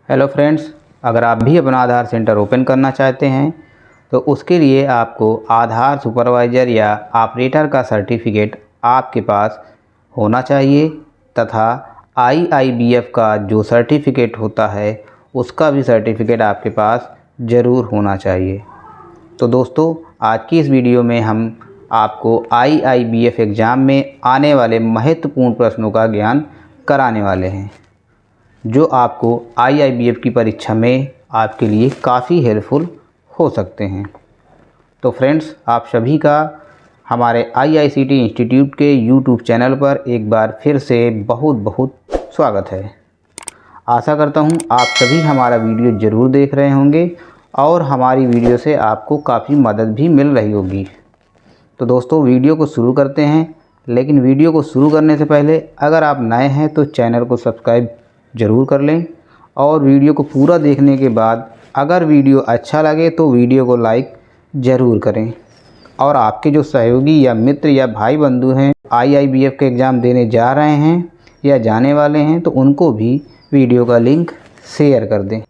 Hello friends, अगर आप भी अपना आधार सेंटर ओपन करना चाहते हैं तो उसके लिए आपको आधार सुपरवाइज़र या ऑपरेटर का सर्टिफिकेट आपके पास होना चाहिए तथा आईआईबीएफ का जो सर्टिफिकेट होता है उसका भी सर्टिफिकेट आपके पास ज़रूर होना चाहिए। तो दोस्तों, आज की इस वीडियो में हम आपको आईआईबीएफ एग्ज़ाम में आने वाले महत्वपूर्ण प्रश्नों का ज्ञान कराने वाले हैं जो आपको आईआईबीएफ की परीक्षा में आपके लिए काफ़ी हेल्पफुल हो सकते हैं। तो फ्रेंड्स, आप सभी का हमारे आईआईसीटी इंस्टीट्यूट के यूट्यूब चैनल पर एक बार फिर से बहुत बहुत स्वागत है। आशा करता हूं आप सभी हमारा वीडियो ज़रूर देख रहे होंगे और हमारी वीडियो से आपको काफ़ी मदद भी मिल रही होगी। तो दोस्तों, वीडियो को शुरू करते हैं, लेकिन वीडियो को शुरू करने से पहले अगर आप नए हैं तो चैनल को सब्सक्राइब ज़रूर कर लें और वीडियो को पूरा देखने के बाद अगर वीडियो अच्छा लगे तो वीडियो को लाइक ज़रूर करें। और आपके जो सहयोगी या मित्र या भाई बंधु हैं आईआईबीएफ के एग्ज़ाम देने जा रहे हैं या जाने वाले हैं तो उनको भी वीडियो का लिंक शेयर कर दें।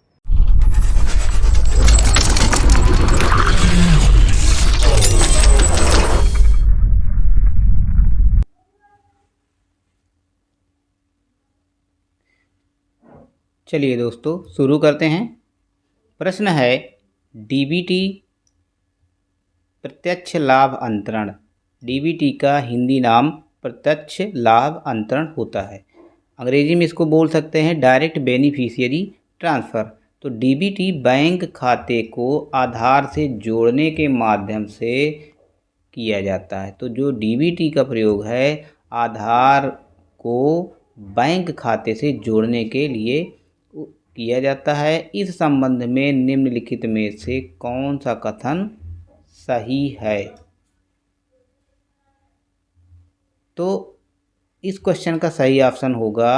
चलिए दोस्तों, शुरू करते हैं। प्रश्न है, डीबीटी प्रत्यक्ष लाभ अंतरण। डीबीटी का हिंदी नाम प्रत्यक्ष लाभ अंतरण होता है। अंग्रेजी में इसको बोल सकते हैं डायरेक्ट बेनिफिशियरी ट्रांसफ़र। तो डीबीटी बैंक खाते को आधार से जोड़ने के माध्यम से किया जाता है। तो जो डीबीटी का प्रयोग है आधार को बैंक खाते से जोड़ने के लिए किया जाता है। इस संबंध में निम्नलिखित में से कौन सा कथन सही है? तो इस क्वेश्चन का सही ऑप्शन होगा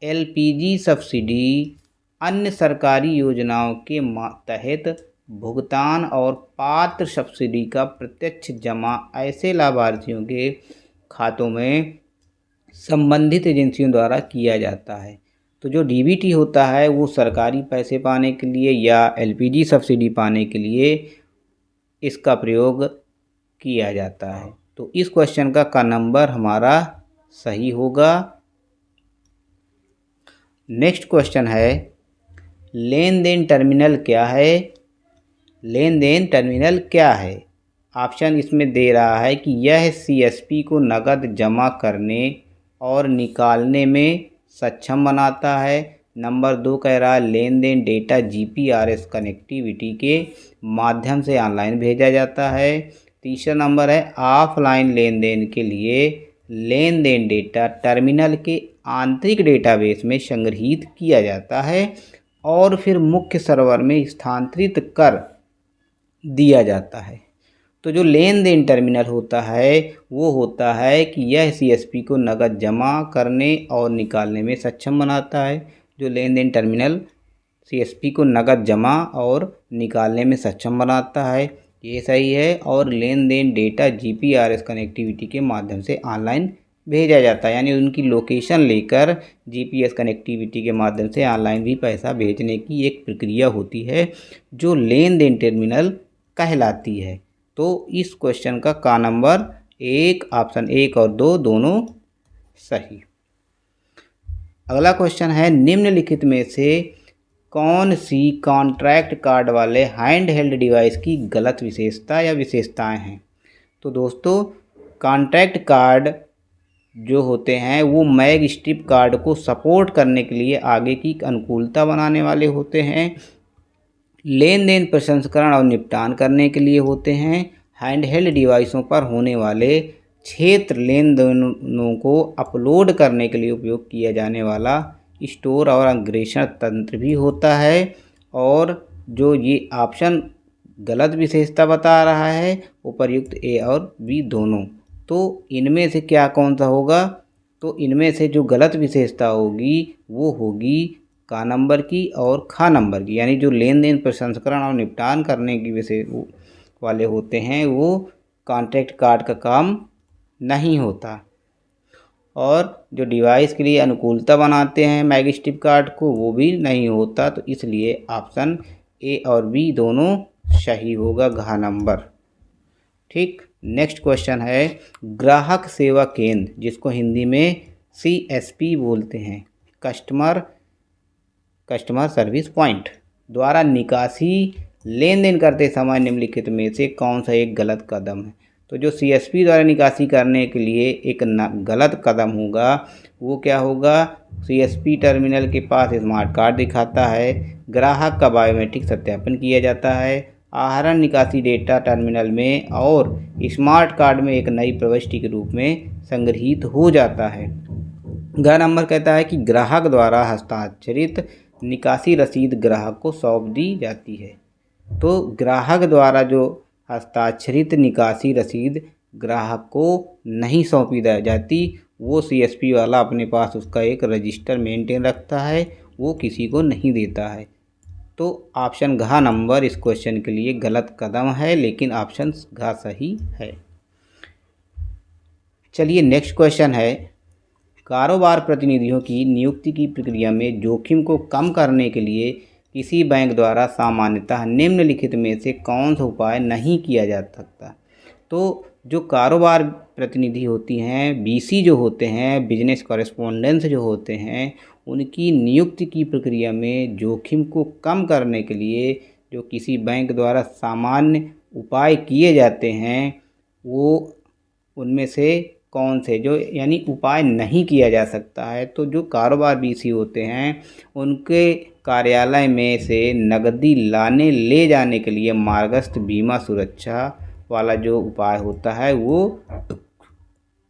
एलपीजी सब्सिडी अन्य सरकारी योजनाओं के तहत भुगतान और पात्र सब्सिडी का प्रत्यक्ष जमा ऐसे लाभार्थियों के खातों में संबंधित एजेंसियों द्वारा किया जाता है। तो जो डीबीटी होता है वो सरकारी पैसे पाने के लिए या एलपीजी सब्सिडी पाने के लिए इसका प्रयोग किया जाता है। तो इस क्वेश्चन का नंबर हमारा सही होगा। नेक्स्ट क्वेश्चन है, लेन देन टर्मिनल क्या है? लेन देन टर्मिनल क्या है? ऑप्शन इसमें दे रहा है कि यह सीएसपी को नकद जमा करने और निकालने में सक्षम बनाता है। नंबर 2 कह रहा है लेन देन डेटा जीपीआरएस कनेक्टिविटी के माध्यम से ऑनलाइन भेजा जाता है। तीसरा नंबर है ऑफलाइन लेन देन के लिए लेन देन डेटा टर्मिनल के आंतरिक डेटाबेस में संग्रहीत किया जाता है और फिर मुख्य सर्वर में स्थानांतरित कर दिया जाता है। तो जो लेन देन टर्मिनल होता है वो होता है कि यह सीएसपी को नकद जमा करने और निकालने में सक्षम बनाता है। जो लेन देन टर्मिनल सीएसपी को नकद जमा और निकालने में सक्षम बनाता है, ये सही है। और लेन देन डेटा जीपीआरएस कनेक्टिविटी के माध्यम से ऑनलाइन भेजा जाता है, यानी उनकी लोकेशन लेकर जीपीएस कनेक्टिविटी के माध्यम से ऑनलाइन भी पैसा भेजने की एक प्रक्रिया होती है जो लेन देन टर्मिनल कहलाती है। तो इस क्वेश्चन का नंबर 1, ऑप्शन 1 और 2 दोनों सही। अगला क्वेश्चन है, निम्नलिखित में से कौन सी कॉन्ट्रैक्ट कार्ड वाले हैंड हेल्ड डिवाइस की गलत विशेषता या विशेषताएं हैं? तो दोस्तों, कॉन्ट्रैक्ट कार्ड जो होते हैं वो मैग स्ट्रिप कार्ड को सपोर्ट करने के लिए आगे की अनुकूलता बनाने वाले होते हैं, लेन देन प्रसंस्करण और निपटान करने के लिए होते हैं, हैंडहेल्ड डिवाइसों पर होने वाले क्षेत्र लेन देनों को अपलोड करने के लिए उपयोग किया जाने वाला स्टोर और अग्रेषण तंत्र भी होता है। और जो ये ऑप्शन गलत विशेषता बता रहा है उपर्युक्त ए और बी दोनों, तो इनमें से क्या कौन सा होगा? तो इनमें से जो गलत विशेषता होगी वो होगी का नंबर की और खा नंबर की, यानी जो लेन देन प्रसंस्करण और निपटान करने की विशेष वाले होते हैं वो कॉन्ट्रैक्ट कार्ड का काम नहीं होता। और जो डिवाइस के लिए अनुकूलता बनाते हैं मैजिस्टिक कार्ड को वो भी नहीं होता। तो इसलिए ऑप्शन ए और बी दोनों सही होगा, घ नंबर। ठीक, नेक्स्ट क्वेश्चन है ग्राहक सेवा केंद्र, जिसको हिंदी में CSP बोलते हैं, कस्टमर सर्विस पॉइंट, द्वारा निकासी लेन देन करते समय निम्नलिखित में से कौन सा एक गलत कदम है। तो जो CSP द्वारा निकासी करने के लिए एक गलत कदम होगा वो क्या होगा, CSP टर्मिनल के पास स्मार्ट कार्ड दिखाता है, ग्राहक का बायोमेट्रिक सत्यापन किया जाता है, आहरण निकासी डेटा टर्मिनल में और स्मार्ट कार्ड में एक नई प्रविष्टि के रूप में संग्रहीत हो जाता है। ग नंबर कहता है कि ग्राहक द्वारा हस्ताक्षरित निकासी रसीद ग्राहक को सौंप दी जाती है। तो ग्राहक द्वारा जो हस्ताक्षरित निकासी रसीद ग्राहक को नहीं सौंपी जाती, वो CSP वाला अपने पास उसका एक रजिस्टर मेंटेन रखता है, वो किसी को नहीं देता है। तो ऑप्शन घ नंबर इस क्वेश्चन के लिए गलत कदम है, लेकिन ऑप्शन घ सही है। चलिए नेक्स्ट क्वेश्चन है कारोबार प्रतिनिधियों की नियुक्ति की प्रक्रिया में जोखिम को कम करने के लिए किसी बैंक द्वारा सामान्यतः निम्नलिखित में से कौन सा उपाय नहीं किया जा सकता। तो जो कारोबार प्रतिनिधि होती हैं, BC जो होते हैं, बिजनेस कॉरेस्पोंडेंस जो होते हैं, उनकी नियुक्ति की प्रक्रिया में जोखिम को कम करने के लिए जो किसी बैंक द्वारा सामान्य उपाय किए जाते हैं, वो उनमें से कौन से जो यानी उपाय नहीं किया जा सकता है। तो जो कारोबार BC होते हैं उनके कार्यालय में से नकदी लाने ले जाने के लिए मार्गस्थ बीमा सुरक्षा वाला जो उपाय होता है वो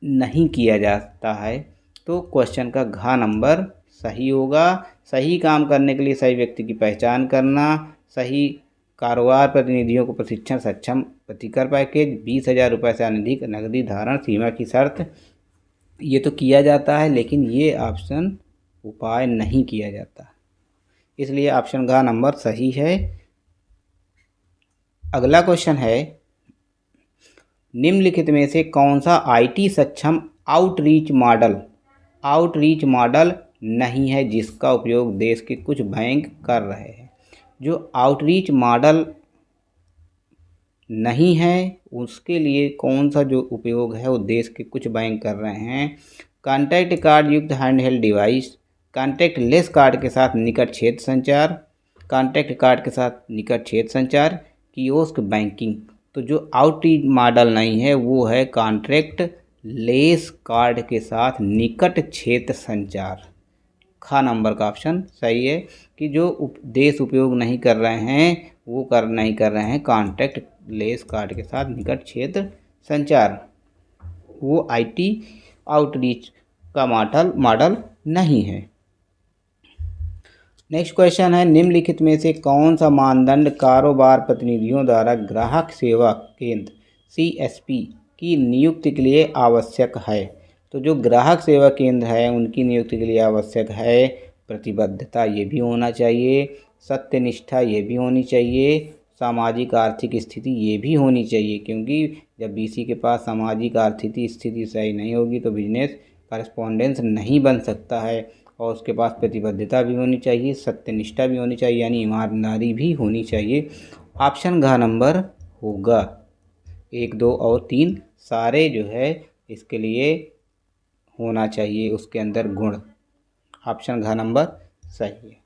नहीं किया जाता है। तो क्वेश्चन का घ नंबर सही होगा। सही काम करने के लिए सही व्यक्ति की पहचान करना, सही कारोबार प्रतिनिधियों को प्रशिक्षण सक्षम प्रतिकर पैकेज, 20,000 रुपये से अधिक नकदी धारण सीमा की शर्त, ये तो किया जाता है, लेकिन ये ऑप्शन उपाय नहीं किया जाता, इसलिए ऑप्शन घ नंबर सही है। अगला क्वेश्चन है निम्नलिखित में से कौन सा IT सक्षम आउटरीच मॉडल नहीं है जिसका उपयोग देश के कुछ बैंक कर रहे हैं। जो आउटरीच मॉडल नहीं है उसके लिए कौन सा जो उपयोग है वो देश के कुछ बैंक कर रहे हैं। कॉन्टैक्ट कार्ड युक्त handheld device, contact less card के साथ निकट क्षेत्र संचार, कॉन्टैक्ट कार्ड के साथ निकट क्षेत्र संचार, कियोस्क बैंकिंग। तो जो आउटरीच मॉडल नहीं है वो है कॉन्टैक्ट लेस कार्ड के साथ निकट क्षेत्र संचार। ख नंबर का ऑप्शन सही है कि जो देश उपयोग नहीं कर रहे हैं वो नहीं कर रहे हैं कॉन्टैक्ट लेस कार्ड के साथ निकट क्षेत्र संचार, वो IT आउटरीच का मॉडल नहीं है। नेक्स्ट क्वेश्चन है निम्नलिखित में से कौन सा मानदंड कारोबार प्रतिनिधियों द्वारा ग्राहक सेवा केंद्र CSP की नियुक्ति के लिए आवश्यक है। तो जो ग्राहक सेवा केंद्र है उनकी नियुक्ति के लिए आवश्यक है प्रतिबद्धता, ये भी होना चाहिए, सत्यनिष्ठा ये भी होनी चाहिए, सामाजिक आर्थिक स्थिति ये भी होनी चाहिए, क्योंकि जब BC के पास सामाजिक आर्थिक स्थिति सही नहीं होगी तो बिजनेस कॉरेस्पोंडेंस नहीं बन सकता है, और उसके पास प्रतिबद्धता भी होनी चाहिए, सत्यनिष्ठा भी होनी चाहिए, यानी ईमानदारी भी होनी चाहिए। ऑप्शन घ नंबर होगा। 1, 2 और 3 सारे जो है इसके लिए होना चाहिए उसके अंदर गुण। ऑप्शन घ नंबर सही है।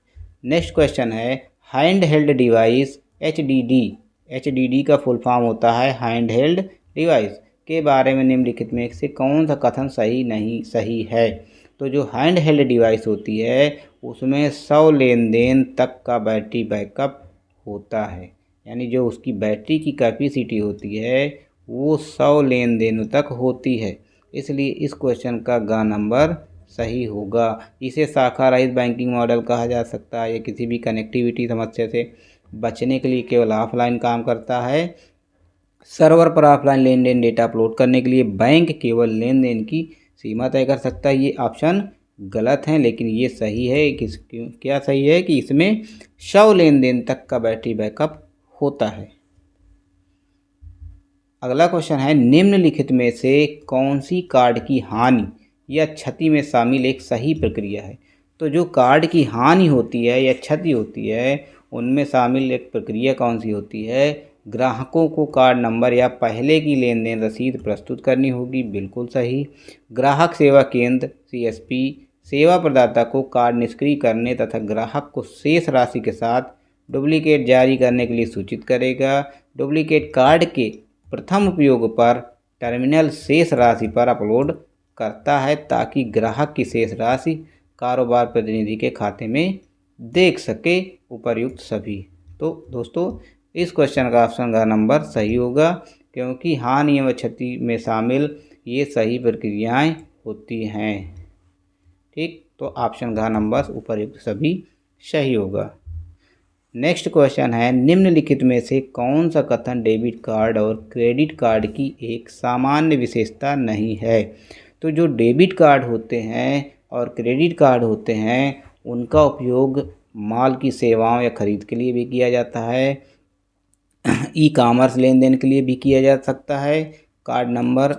नेक्स्ट क्वेश्चन है हैंड हेल्ड डिवाइस HDD का फुल फॉर्म होता है हैंड हेल्ड डिवाइस के बारे में निम्नलिखित में से कौन सा कथन सही है। तो जो हैंड हेल्ड डिवाइस होती है उसमें 100 लेन देन तक का बैटरी बैकअप होता है, यानी जो उसकी बैटरी की कैपेसिटी होती है वो 100 लेन देनों तक होती है, इसलिए इस क्वेश्चन का ग नंबर सही होगा। इसे शाखा रहित बैंकिंग मॉडल कहा जा सकता है। ये किसी भी कनेक्टिविटी समस्या से बचने के लिए केवल ऑफलाइन काम करता है। सर्वर पर ऑफलाइन लेन देन डेटा अपलोड करने के लिए बैंक केवल लेन देन की सीमा तय कर सकता है। ये ऑप्शन गलत हैं, लेकिन ये सही है। क्या सही है कि इसमें 100 लेन देन तक का बैटरी बैकअप होता है। अगला क्वेश्चन है निम्नलिखित में से कौन सी कार्ड की हानि या क्षति में शामिल एक सही प्रक्रिया है। तो जो कार्ड की हानि होती है या क्षति होती है, उनमें शामिल एक प्रक्रिया कौन सी होती है? ग्राहकों को कार्ड नंबर या पहले की लेन देन रसीद प्रस्तुत करनी होगी, बिल्कुल सही। ग्राहक सेवा केंद्र CSP सेवा प्रदाता को कार्ड निष्क्रिय करने तथा ग्राहक को शेष राशि के साथ डुप्लीकेट जारी करने के लिए सूचित करेगा। डुप्लीकेट कार्ड के प्रथम उपयोग पर टर्मिनल शेष राशि पर अपलोड करता है ताकि ग्राहक की शेष राशि कारोबार प्रतिनिधि के खाते में देख सके। उपर्युक्त सभी। तो दोस्तों, इस क्वेश्चन का ऑप्शन का नंबर सही होगा, क्योंकि हानि एवं क्षति में शामिल ये सही प्रक्रियाएं होती हैं। ठीक, तो ऑप्शन का नंबर उपर्युक्त सभी सही होगा। नेक्स्ट क्वेश्चन है, निम्नलिखित में से कौन सा कथन डेबिट कार्ड और क्रेडिट कार्ड की एक सामान्य विशेषता नहीं है? तो जो डेबिट कार्ड होते हैं और क्रेडिट कार्ड होते हैं, उनका उपयोग माल की सेवाओं या खरीद के लिए भी किया जाता है, ई-कॉमर्स लेन देन के लिए भी किया जा सकता है, कार्ड नंबर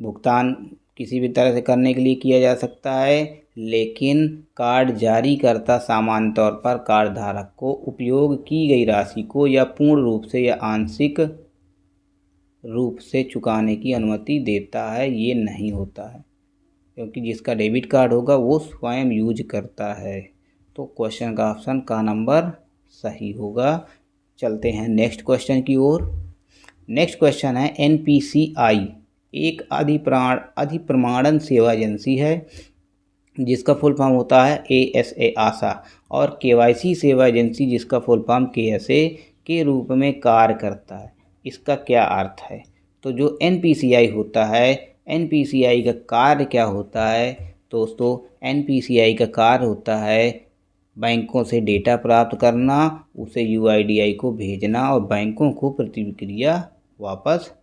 भुगतान किसी भी तरह से करने के लिए किया जा सकता है, लेकिन कार्ड जारी करता सामान्य तौर पर कार्ड धारक को उपयोग की गई राशि को या पूर्ण रूप से या आंशिक रूप से चुकाने की अनुमति देता है, ये नहीं होता है, क्योंकि जिसका डेबिट कार्ड होगा वो स्वयं यूज करता है। तो क्वेश्चन का ऑप्शन का नंबर सही होगा। चलते हैं नेक्स्ट क्वेश्चन की ओर। नेक्स्ट क्वेश्चन है, NPCI एक अधिप्रमाणन सेवा एजेंसी है जिसका फुल फॉर्म होता है ASA आशा, और KYC सेवा एजेंसी जिसका फुल फॉर्म KSA के रूप में कार्य करता है। इसका क्या अर्थ है? तो जो NPCI होता है, NPCI का कार्य क्या होता है दोस्तों? NPCI का कार्य होता है बैंकों से डेटा प्राप्त करना, उसे UIDAI को भेजना और बैंकों को प्रतिक्रिया वापस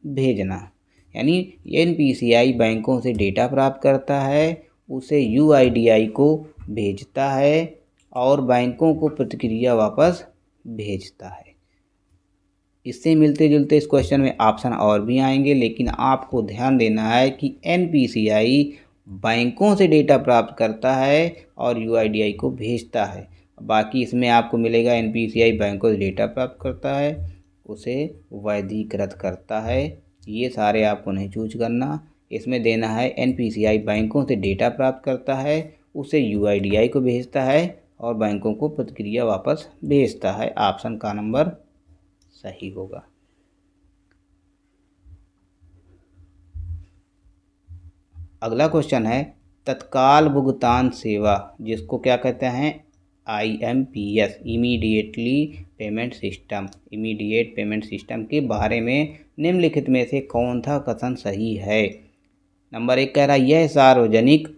भेजना। यानी NPCI बैंकों से डेटा प्राप्त करता है, उसे UIDAI को भेजता है और बैंकों को प्रतिक्रिया वापस भेजता है। इससे मिलते जुलते इस क्वेश्चन में ऑप्शन और भी आएंगे, लेकिन आपको ध्यान देना है कि NPCI बैंकों से डेटा प्राप्त करता है और UIDAI को भेजता है। बाकी इसमें आपको मिलेगा NPCI बैंकों से डेटा प्राप्त करता है, उसे वैधीकृत करता है, ये सारे आपको नहीं चूज करना। इसमें देना है NPCI बैंकों से डेटा प्राप्त करता है, उसे UIDAI को भेजता है और बैंकों को प्रतिक्रिया वापस भेजता है। ऑप्शन का नंबर सही होगा। अगला क्वेश्चन है, तत्काल भुगतान सेवा जिसको क्या कहते हैं? IMPS इमीडिएट पेमेंट सिस्टम के बारे में निम्नलिखित में से कौन सा कथन सही है? नंबर 1 कह रहा है, यह सार्वजनिक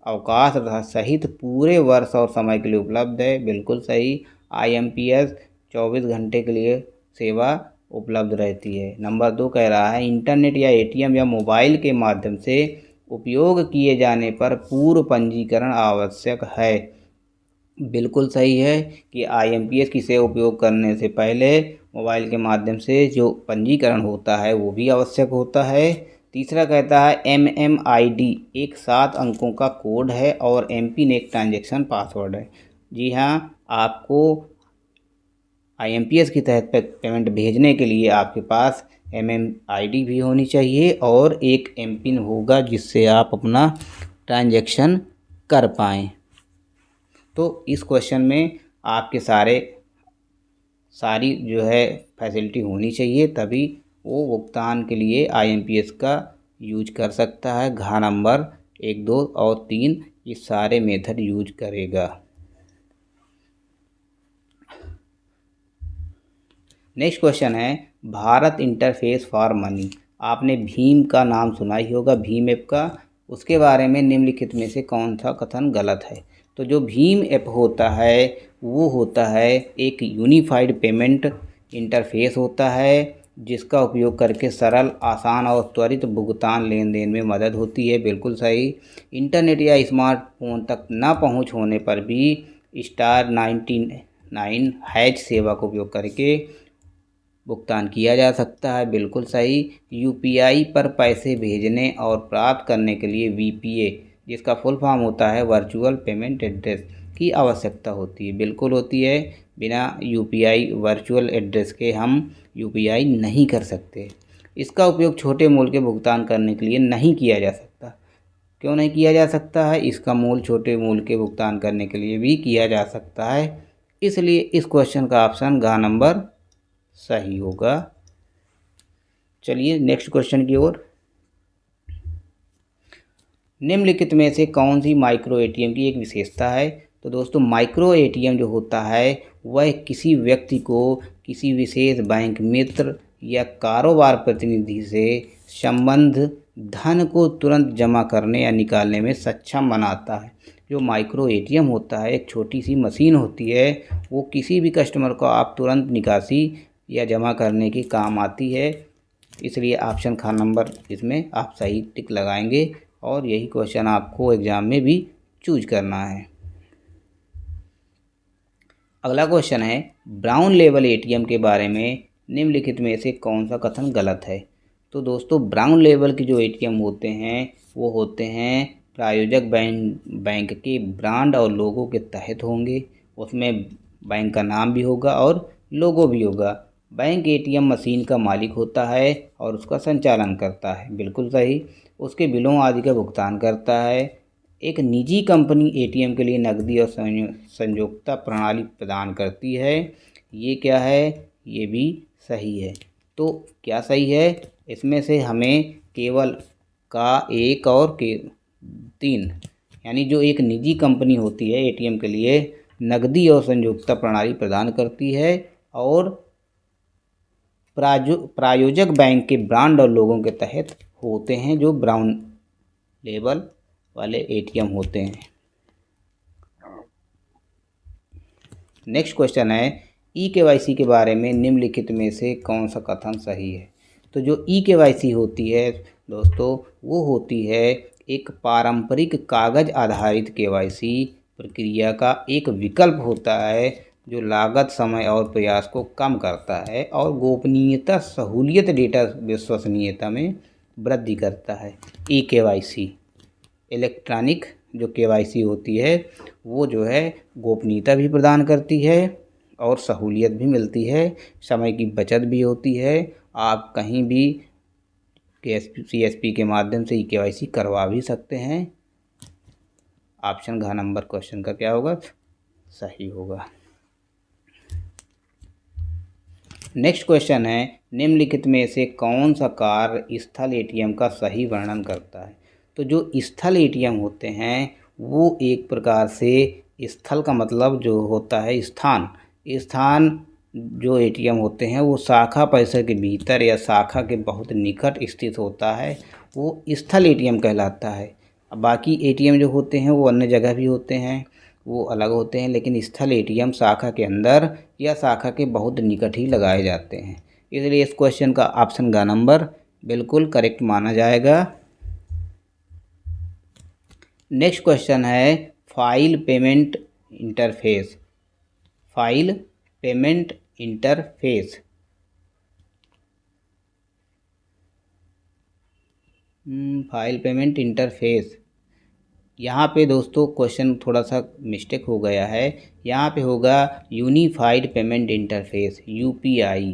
अवकाश सहित पूरे वर्ष और समय के लिए उपलब्ध है, बिल्कुल सही। IMPS 24 घंटे के लिए सेवा उपलब्ध रहती है। नंबर 2 कह रहा है, इंटरनेट या ATM या मोबाइल के माध्यम से उपयोग किए जाने पर पूर्व पंजीकरण आवश्यक है, बिल्कुल सही है कि IMPS की सेवा उपयोग करने से पहले मोबाइल के माध्यम से जो पंजीकरण होता है वो भी आवश्यक होता है। तीसरा कहता है, MMID एक 7 अंकों का कोड है और MPIN एक ट्रांजैक्शन पासवर्ड है। जी हाँ, आपको IMPS के तहत पेमेंट भेजने के लिए आपके पास MMID भी होनी चाहिए और एक MPIN होगा जिससे आप अपना ट्रांजैक्शन कर पाएँ। तो इस क्वेश्चन में आपके सारी जो है फैसिलिटी होनी चाहिए, तभी वो भुगतान के लिए IMPS का यूज कर सकता है। घ नंबर 1, 2 और 3 ये सारे मेथड यूज करेगा। नेक्स्ट क्वेश्चन है, भारत इंटरफेस फॉर मनी। आपने भीम का नाम सुना ही होगा, भीम ऐप का। उसके बारे में निम्नलिखित में से कौन सा कथन गलत है? तो जो भीम ऐप होता है वो होता है एक यूनिफाइड पेमेंट इंटरफेस होता है जिसका उपयोग करके सरल, आसान और त्वरित भुगतान लेन देन में मदद होती है, बिल्कुल सही। इंटरनेट या स्मार्टफोन तक न पहुंच होने पर भी *99# सेवा का उपयोग करके भुगतान किया जा सकता है, बिल्कुल सही। यूपीआई पर पैसे भेजने और प्राप्त करने के लिए वीपीए, जिसका फुल फॉर्म होता है वर्चुअल पेमेंट एड्रेस, की आवश्यकता होती है, बिल्कुल होती है। बिना यूपीआई वर्चुअल एड्रेस के हम यूपीआई नहीं कर सकते। इसका उपयोग छोटे मूल्य के भुगतान करने के लिए नहीं किया जा सकता। क्यों नहीं किया जा सकता है? इसका मूल छोटे मूल्य के भुगतान करने के लिए भी किया जा सकता है, इसलिए इस क्वेश्चन का ऑप्शन घ नंबर सही होगा। चलिए नेक्स्ट क्वेश्चन की ओर। निम्नलिखित में से कौन सी माइक्रो एटीएम की एक विशेषता है? तो दोस्तों माइक्रो एटीएम जो होता है वह किसी व्यक्ति को किसी विशेष बैंक मित्र या कारोबार प्रतिनिधि से संबंध धन को तुरंत जमा करने या निकालने में सक्षम बनाता है। जो माइक्रो एटीएम होता है एक छोटी सी मशीन होती है, वो किसी भी कस्टमर को आप तुरंत निकासी या जमा करने के काम आती है, इसलिए ऑप्शन ख नंबर इसमें आप सही टिक लगाएंगे और यही क्वेश्चन आपको एग्जाम में भी चूज करना है। अगला क्वेश्चन है ब्राउन लेवल एटीएम के बारे में निम्नलिखित में से कौन सा कथन गलत है? तो दोस्तों ब्राउन लेवल के जो एटीएम होते हैं वो होते हैं प्रायोजक बैंक के ब्रांड और लोगो के तहत होंगे। उसमें बैंक का नाम भी होगा और लोगो भी होगा। बैंक एटीएम मशीन का मालिक होता है और उसका संचालन करता है, बिल्कुल सही। उसके बिलों आदि का भुगतान करता है। एक निजी कंपनी एटीएम के लिए नकदी और संयोक्ता प्रणाली प्रदान करती है। ये क्या है? ये भी सही है। तो क्या सही है? इसमें से हमें केवल का एक और के 3, यानी जो एक निजी कंपनी होती है एटीएम के लिए नकदी और संयोक्ता प्रणाली प्रदान करती है और प्रायोजक बैंक के ब्रांड और लोगों के तहत होते हैं, जो ब्राउन लेबल वाले एटीएम होते हैं। नेक्स्ट क्वेश्चन है ई केवाईसी के बारे में निम्नलिखित में से कौन सा कथन सही है? तो जो ई केवाईसी होती है दोस्तों वो होती है एक पारंपरिक कागज आधारित केवाईसी प्रक्रिया का एक विकल्प होता है जो लागत, समय और प्रयास को कम करता है और गोपनीयता, सहूलियत, डेटा विश्वसनीयता में वृद्धि करता है। ई केवाईसी इलेक्ट्रॉनिक जो केवाईसी होती है वो जो है गोपनीयता भी प्रदान करती है और सहूलियत भी मिलती है, समय की बचत भी होती है। आप कहीं भी CSP के माध्यम से ई केवाईसी करवा भी सकते हैं। ऑप्शन घ नंबर क्वेश्चन का क्या होगा? सही होगा। नेक्स्ट क्वेश्चन है निम्नलिखित में से कौन सा कार्य स्थल एटीएम का सही वर्णन करता है? तो जो स्थल एटीएम होते हैं वो एक प्रकार से, स्थल का मतलब जो होता है स्थान जो एटीएम होते हैं वो शाखा परिसर के भीतर या शाखा के बहुत निकट स्थित होता है, वो स्थल एटीएम कहलाता है। अब बाकी एटीएम जो होते हैं वो अन्य जगह भी होते हैं, वो अलग होते हैं, लेकिन स्थल एटीएम शाखा के अंदर या शाखा के बहुत निकट ही लगाए जाते हैं, इसलिए इस क्वेश्चन का ऑप्शन ग नंबर बिल्कुल करेक्ट माना जाएगा। नेक्स्ट क्वेश्चन है file payment interface. File payment interface file payment interface, यहाँ पे दोस्तों क्वेश्चन थोड़ा सा मिस्टेक हो गया है। यहाँ पे होगा यूनिफाइड पेमेंट इंटरफेस UPI,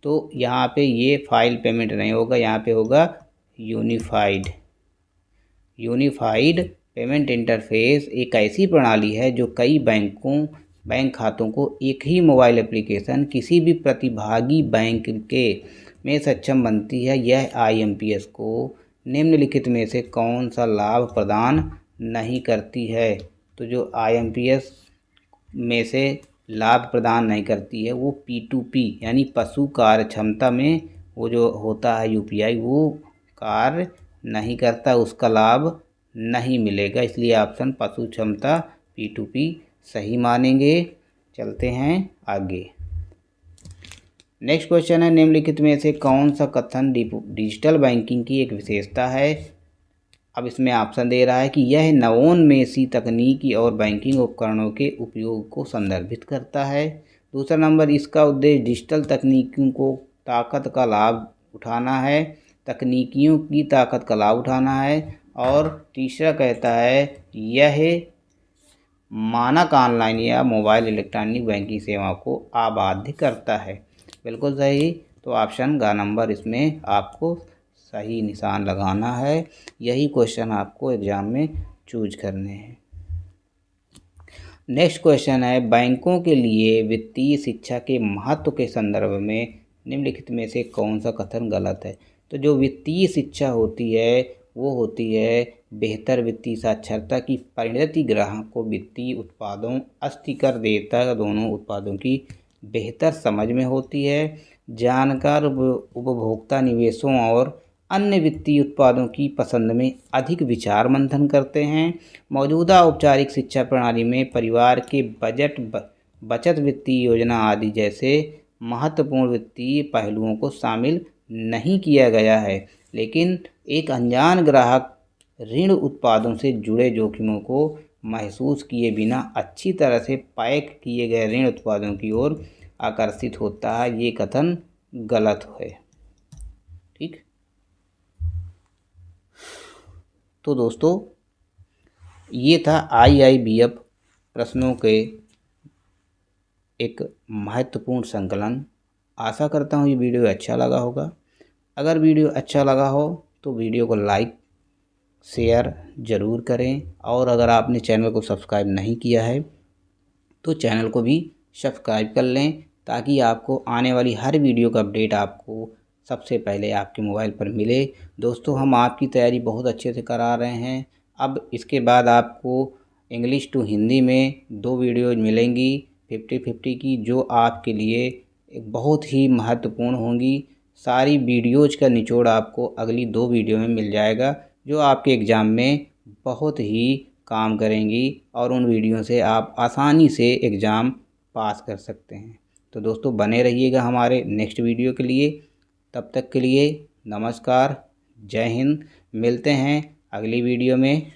तो यहाँ पे ये फाइल पेमेंट नहीं होगा, यहाँ पे होगा यूनिफाइड पेमेंट इंटरफेस एक ऐसी प्रणाली है जो कई बैंक खातों को एक ही मोबाइल एप्लीकेशन किसी भी प्रतिभागी बैंक के में सक्षम बनती है। यह IMPS को निम्नलिखित में से कौन सा लाभ प्रदान नहीं करती है? तो जो IMPS में से लाभ प्रदान नहीं करती है वो P2P यानी पशु कार्य क्षमता में वो जो होता है UPI वो कार्य नहीं करता, उसका लाभ नहीं मिलेगा, इसलिए ऑप्शन पशु क्षमता P2P सही मानेंगे। चलते हैं आगे। नेक्स्ट क्वेश्चन है निम्नलिखित में से कौन सा कथन डिजिटल बैंकिंग की एक विशेषता है? अब इसमें ऑप्शन दे रहा है कि यह नवोन्मेषी तकनीकी और बैंकिंग उपकरणों के उपयोग को संदर्भित करता है। दूसरा नंबर, इसका उद्देश्य डिजिटल तकनीकों को ताकत का लाभ उठाना है, तकनीकियों की ताकत का लाभ उठाना है। और तीसरा कहता है यह मानक ऑनलाइन या मोबाइल इलेक्ट्रॉनिक बैंकिंग सेवा को आबाध्य करता है। बिल्कुल सही। तो ऑप्शन का नंबर इसमें आपको सही निशान लगाना है। यही क्वेश्चन आपको एग्जाम में चूज करने हैं। नेक्स्ट क्वेश्चन है, बैंकों के लिए वित्तीय शिक्षा के महत्व के संदर्भ में निम्नलिखित में से कौन सा कथन गलत है। तो जो वित्तीय शिक्षा होती है वो होती है बेहतर वित्तीय साक्षरता की परिणति ग्राहक को वित्तीय उत्पादों अस्थिकर देयता दोनों उत्पादों की बेहतर समझ में होती है। जानकार उपभोक्ता निवेशों और अन्य वित्तीय उत्पादों की पसंद में अधिक विचार मंथन करते हैं। मौजूदा औपचारिक शिक्षा प्रणाली में परिवार के बजट बचत वित्तीय योजना आदि जैसे महत्वपूर्ण वित्तीय पहलुओं को शामिल नहीं किया गया है, लेकिन एक अनजान ग्राहक ऋण उत्पादों से जुड़े जोखिमों को महसूस किए बिना अच्छी तरह से पैक किए गए ऋण उत्पादों की ओर आकर्षित होता है। ये कथन गलत है। ठीक। तो दोस्तों ये था IIBF प्रश्नों के एक महत्वपूर्ण संकलन। आशा करता हूँ ये वीडियो अच्छा लगा होगा। अगर वीडियो अच्छा लगा हो तो वीडियो को लाइक शेयर ज़रूर करें, और अगर आपने चैनल को सब्सक्राइब नहीं किया है तो चैनल को भी सब्सक्राइब कर लें, ताकि आपको आने वाली हर वीडियो का अपडेट आपको सबसे पहले आपके मोबाइल पर मिले। दोस्तों हम आपकी तैयारी बहुत अच्छे से करा रहे हैं। अब इसके बाद आपको इंग्लिश टू हिंदी में 2 वीडियोज़ मिलेंगी 50-50 की, जो आपके लिए एक बहुत ही महत्वपूर्ण होंगी। सारी वीडियोज़ का निचोड़ आपको अगली 2 वीडियो में मिल जाएगा, जो आपके एग्ज़ाम में बहुत ही काम करेंगी, और उन वीडियो से आप आसानी से एग्ज़ाम पास कर सकते हैं। तो दोस्तों बने रहिएगा हमारे नेक्स्ट वीडियो के लिए। तब तक के लिए नमस्कार, जय हिंद। मिलते हैं अगली वीडियो में।